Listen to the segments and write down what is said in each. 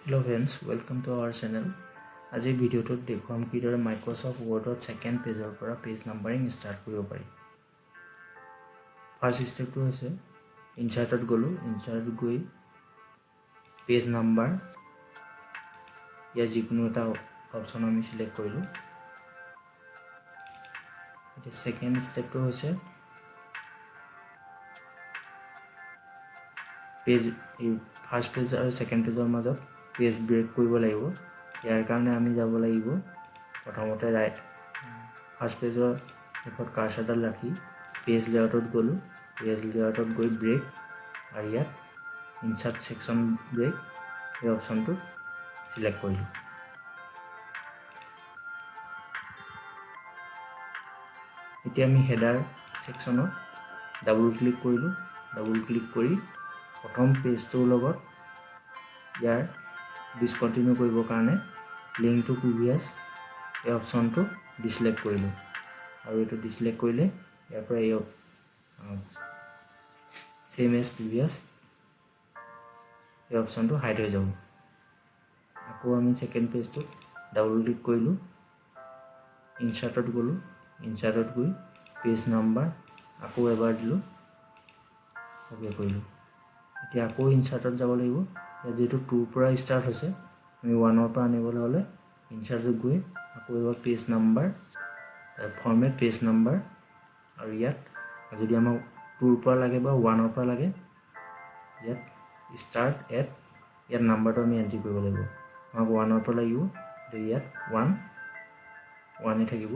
Hello friends, welcome to our channel. আজি ভিডিওটোত দেখুৱাম কিদৰে মাইক্ৰ'ছফ্ট ৱৰ্ডত সেকেন্ড পেজৰ পৰা পেজ নাম্বাৰিং ষ্টাৰ্ট কৰিব পাৰি। ফাৰ্ষ্ট ষ্টেপটো হৈছে ইনচাৰ্টত গ'লো, ইনচাৰ্টত গৈ পেজ নাম্বাৰ ইয়াৰ যিকোনো এটা অপচন আমি সিলেক্ট কৰিলোঁ। এতিয়া সেকেন্ড ষ্টেপটো হৈছে পেজ ফাৰ্ষ্ট পেজ আৰু সেকেন্ড পেজৰ মাজত পেজ ব্ৰেক কৰিব লাগিব। ইয়াৰ কাৰণে আমি যাব লাগিব প্ৰথমতে ফাৰ্ষ্ট পেজৰ শেষত কাৰ্সাৰডাল ৰাখি পেজ লেআউটত গ'লো, পেজ লেআউটত গৈ ব্ৰেক আৰু ইয়াত ইনচাৰ্ট সেকশন ব্ৰেক এই অপচনটো সিলেক্ট কৰিলোঁ। এতিয়া আমি হেডাৰ সেকশনত ডাবল ক্লিক কৰিলোঁ, ডাবল ক্লিক কৰি প্ৰথম পেজটোৰ লগত ইয়াৰ ডিসকণ্টিনিউ কৰিবৰ কাৰণে লিংক টু প্ৰিভিয়াছ এই অপচনটো ডিসলেক্ট কৰিলোঁ আৰু এইটো ডিসলেক্ট কৰিলে ইয়াৰ পৰা এই সেম এজ প্ৰিভিয়াছ এই অপচনটো হাইড হৈ যাব। আকৌ আমি সেকেন্ড পেজটোত ডাবল ক্লিক কৰিলোঁ, ইনচাৰ্টত গ'লোঁ, ইনচাৰ্টত গৈ পেজ নাম্বাৰ আকৌ এবাৰ দিলোঁ, অকে কৰিলোঁ। এতিয়া আকৌ ইনচাৰ্টত যাব লাগিব, ইয়াত যেহেতু 2 পৰা ষ্টাৰ্ট হৈছে আমি 1 পৰা আনিবলৈ হ'লে ইনচাৰ্টত গৈ আকৌ এবাৰ page number format page number আৰু ইয়াত যদি আমাক 2 পৰা লাগে বা 1 পৰা লাগে ইয়াত ষ্টাৰ্ট এট ইয়াত নাম্বাৰটো আমি এন্ট্ৰি কৰিব লাগিব। আমাক 1 পৰা লাগিব, ইয়াত 1 থাকিব,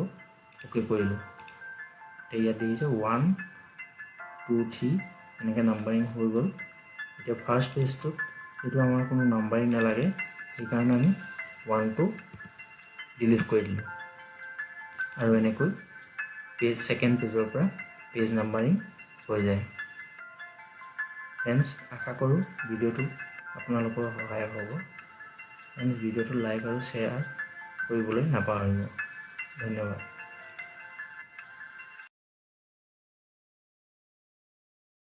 অকে কৰিলোঁ। এতিয়া ইয়াত দেখিছে 1 2 3 এনেকৈ নাম্বাৰিং হৈ গ'ল। এতিয়া ফাৰ্ষ্ট পেজটোত এইটো আমাৰ কোনো নাম্বাৰিং নালাগে, সেইকাৰণে আমি 1টো ডিলিট কৰি দিলোঁ আৰু এনেকৈ পেজ সেকেন্ড পেজৰ পৰা পেজ নাম্বাৰিং হৈ যায়। ফ্ৰেণ্ডছ, আশা কৰোঁ ভিডিঅ'টো আপোনালোকৰ সহায়ক হ'ব। ফ্ৰেণ্ডছ, ভিডিঅ'টো লাইক আৰু শ্বেয়াৰ কৰিবলৈ নাপাহৰিব। ধন্যবাদ।